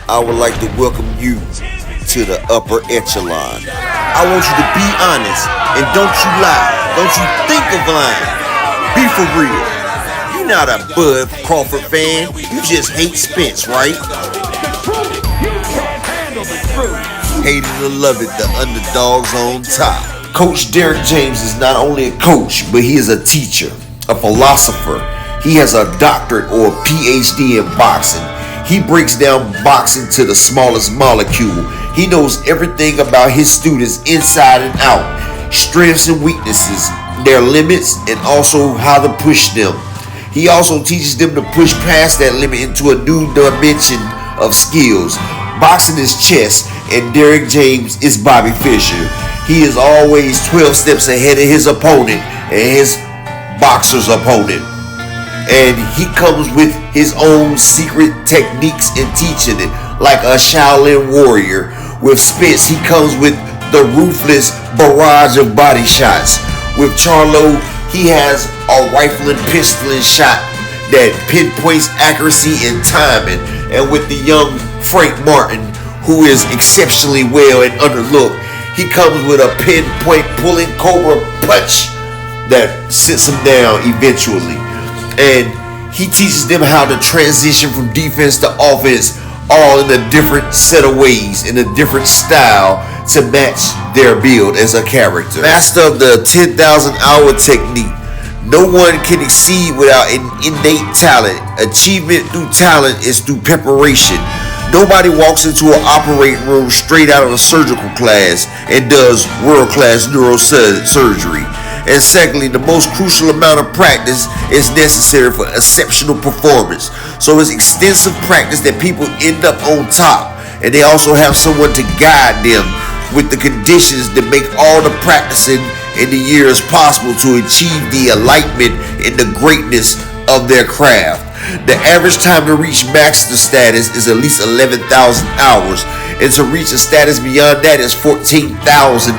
I would like to welcome you to the upper echelon. I want you to be honest and don't you lie. Don't you think of lying. Be for real. You're not a Bud Crawford fan. You just hate Spence, right? Hate it or love it, the Underdogs on top. Coach Derrick James is not only a coach, but he is a teacher, a philosopher. He has a doctorate or a PhD in boxing. He breaks down boxing to the smallest molecule. He knows everything about his students inside and out, strengths and weaknesses, their limits, and also how to push them. He also teaches them to push past that limit into a new dimension of skills. Boxing is chess, and Derrick James is Bobby Fischer. He is always 12 steps ahead of his opponent and his boxer's opponent. And he comes with his own secret techniques in teaching it, like a Shaolin warrior. With Spence, he comes with the ruthless barrage of body shots. With Charlo, he has a rifle and pistol and shot that pinpoints accuracy and timing. And with the young Frank Martin, who is exceptionally well and underlooked, he comes with a pinpoint pulling cobra punch that sits him down eventually. And he teaches them how to transition from defense to offense, all in a different set of ways, in a different style to match their build as a character. Master of the 10,000 hour technique. No one can exceed without an innate talent. Achievement through talent is through preparation. Nobody walks into an operating room straight out of a surgical class and does world-class neurosurgery. And secondly, the most crucial amount of practice is necessary for exceptional performance. So it's extensive practice that people end up on top. And they also have someone to guide them with the conditions that make all the practicing in the years possible to achieve the enlightenment and the greatness of their craft. The average time to reach master status is at least 11,000 hours. And to reach a status beyond that is 14,000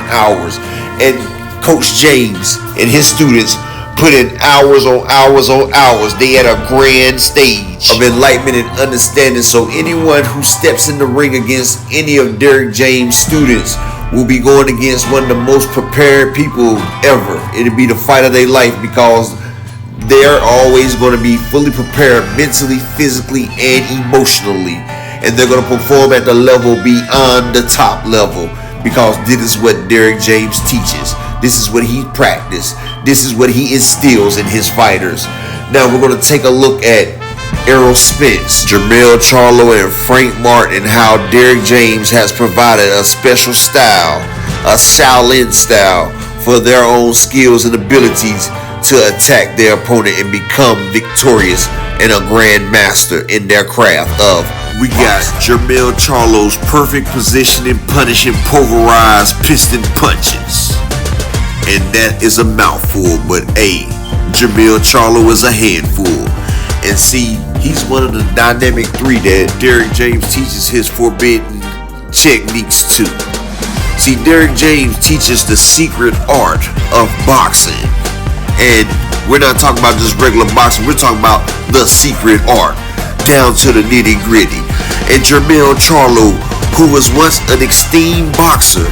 hours. And Coach James and his students put in hours on hours on hours. They at a grand stage of enlightenment and understanding. So anyone who steps in the ring against any of Derrick James' students will be going against one of the most prepared people ever. It'll be the fight of their life because they're always going to be fully prepared mentally, physically, and emotionally. And they're going to perform at the level beyond the top level because this is what Derrick James teaches. This is what he practiced. This is what he instills in his fighters. Now we're going to take a look at Errol Spence, Jamil Charlo, and Frank Martin, and how Derrick James has provided a special style, a Shaolin style, for their own skills and abilities to attack their opponent and become victorious and a grand master in their craft of. We got Jamil Charlo's perfect positioning, punishing pulverized piston punches. And that is a mouthful, but Jamil Charlo is a handful. And see, he's one of the dynamic three that Derrick James teaches his forbidden techniques to. See, Derrick James teaches the secret art of boxing. And we're not talking about just regular boxing, we're talking about the secret art, down to the nitty gritty. And Jamil Charlo, who was once an esteemed boxer,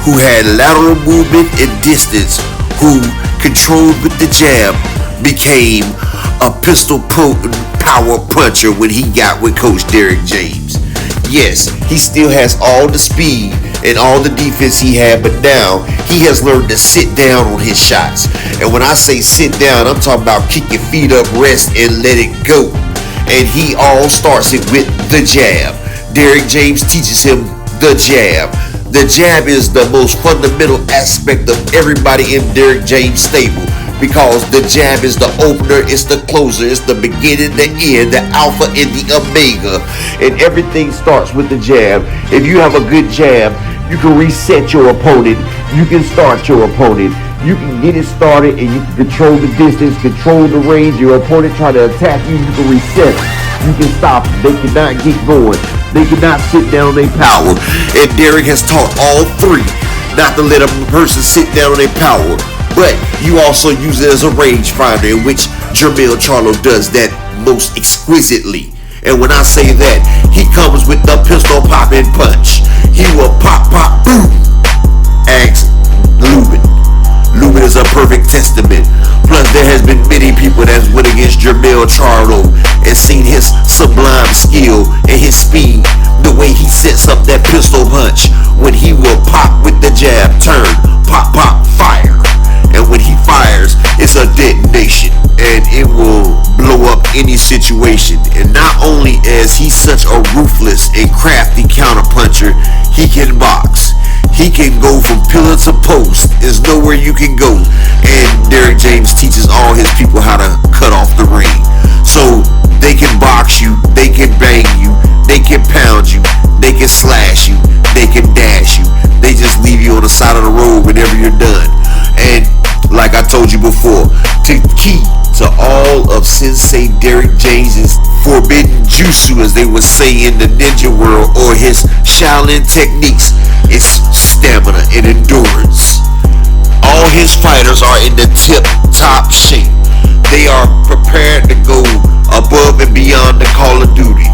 who had lateral movement and distance, who controlled with the jab, became a pistol potent power puncher when he got with Coach Derrick James. Yes, he still has all the speed and all the defense he had, but now he has learned to sit down on his shots. And when I say sit down, I'm talking about kick your feet up, rest, and let it go. And he all starts it with the jab. Derrick James teaches him the jab. The jab is the most fundamental aspect of everybody in Derrick James' stable, because the jab is the opener, it's the closer, it's the beginning, the end, the alpha, and the omega. And everything starts with the jab. If you have a good jab, you can reset your opponent. You can start your opponent. You can get it started and you can control the distance, control the range. Your opponent try to attack you, you can reset it. You can stop it. They cannot get going. They cannot sit down on their power. And Derrick has taught all three not to let a person sit down on their power. But you also use it as a rangefinder, in which Jamil Charlo does that most exquisitely. And when I say that, he comes with the pistol spin punch. He will pop, pop, boom. Ask Lubin. Lubin is a perfect testament. Plus, there has been many people that's went against Jamil Charlo and seen his sublime skill and his speed. The way he sets up that pistol punch when he will pop with the jab, turn, pop, pop, fire. And when he fires, it's a detonation and it will blow up any situation. And not only is he such a ruthless and crafty counterpuncher, he can box. He can go from pillar to post. There's nowhere you can go. And Derrick James teaches all his people how to cut off the ring. So they can box you, they can bang you, they can pound you, they can slash you, they can dash you. They just leave you on the side of the road whenever you're done. And like I told you before, the key to all of Sensei Derrick James's forbidden jutsu, as they would say in the ninja world, or his Shaolin techniques, is stamina and endurance. All his fighters are in the tip-top shape. They are prepared to go above and beyond the Call of Duty.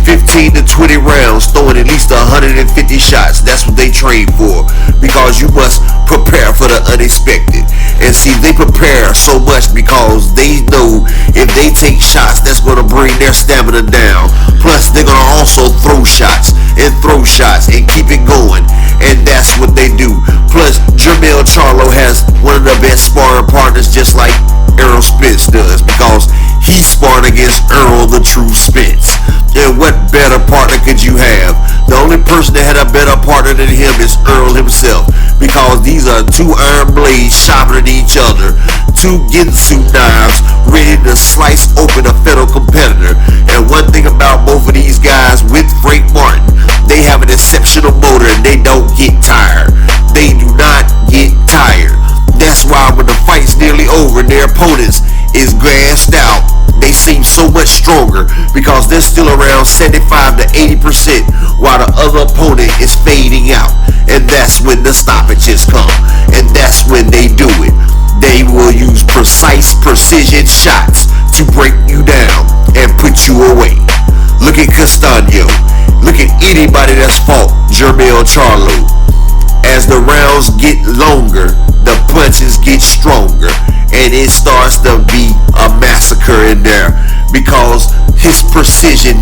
15 to 20 rounds, throwing at least 150 shots. That's what they train for, because you must prepare for the unexpected. And see, they prepare so much because they know if they take shots, that's going to bring their stamina down. Plus, they're going to also throw shots and keep it going. And that's what they do. Plus, Jamil Charlo has one of the best sparring partners, just like Errol Spence does, because he's sparring against Errol the True Spence. And what better partner could you have? The only person that had a better partner than him is Errol himself, because these are two iron blades sharpening each other, two Ginsu knives ready to slice open a fellow competitor. And one thing about both of these guys with Frank Martin, they have an exceptional motor and they don't get tired. They do not get tired. That's why when the fight's nearly over and their opponents is gassed out, they seem so much stronger because they're still around 75 to 80% while the other opponent is fading out. And that's when the stoppages come, and that's when they do it. They will use precise precision shots to break you down and put you away. Look at Castaño. Look at anybody that's fought Jamil Charlo. As the rounds get longer, the punches get stronger, and it starts to be a massacre in there, because his precision,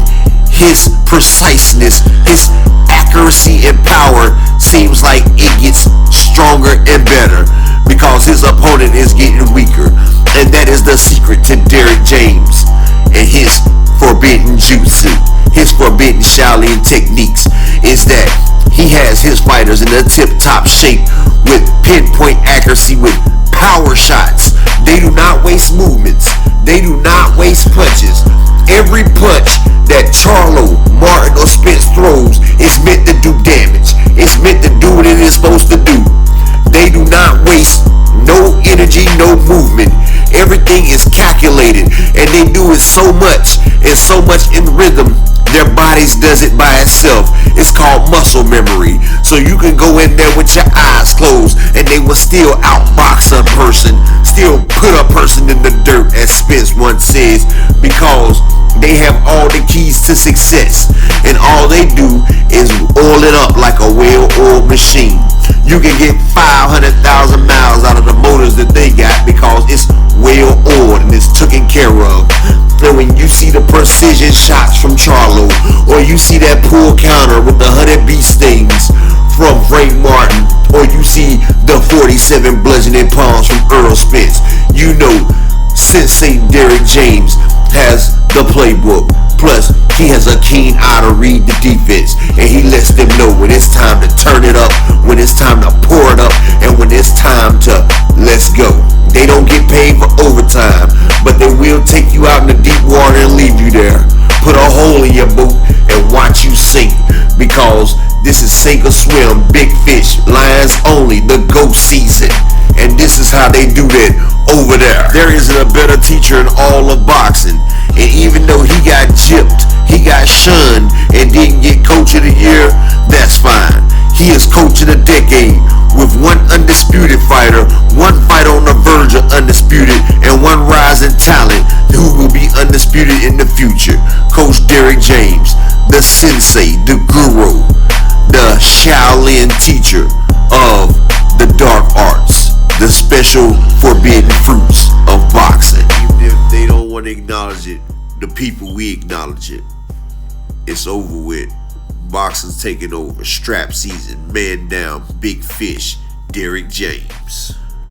his preciseness, his accuracy and power seems like it gets stronger and better because his opponent is getting weaker. And that is the secret to Derrick James and his forbidden jutsu, his forbidden Shaolin techniques, is that he has his fighters in the tip-top shape with pinpoint accuracy, with power shots. They do not waste movements. They do not waste punches. Every punch that Charlo, Martin, or Spence throws is meant to do damage. It's meant to do what it is supposed to do. They do not waste no energy, no movement. Everything is calculated, and they do it so much and so much in rhythm, their bodies does it by itself. It's called muscle memory. So you can go in there with your eyes closed and they will still outbox a person, still put a person in the dirt, as Spence once says, because they have all the keys to success, and all they do is oil it up like a well-oiled machine. You can get 500,000 miles out of the motors that they got because it's well-oiled and it's taken care of. And when you see the precision shots from Charlo, or you see that pull counter with the 100 bee stings from Frank Martin, or you see the 47 bludgeoning palms from Errol Spence, you know Sensei Derrick James has the playbook. Plus, he has a keen eye to read the defense, and he lets them know when it's time to turn it up, when it's time to pour it up, and when it's time to let's go. They don't get paid for overtime, but they will take you out in the deep water and leave you there. Put a hole in your boat and watch you sink, because this is sink or swim, big fish, lions only, the GOAT season. And this is how they do that over there. There isn't a better teacher in all of boxing. And even though he got gypped, he got shunned, and didn't get coach of the year, that's fine. He is coach of the decade, with one undisputed fighter, one fighter on the verge of undisputed, and one rising talent who will be undisputed in the future. Coach Derrick James, the sensei, the guru. the Shaolin teacher of the dark arts, the special forbidden fruits of boxing. Even if they don't want to acknowledge it, the people, we acknowledge it. It's over with. Boxing's taking over. Strap season. Man down. Big fish. Derrick James.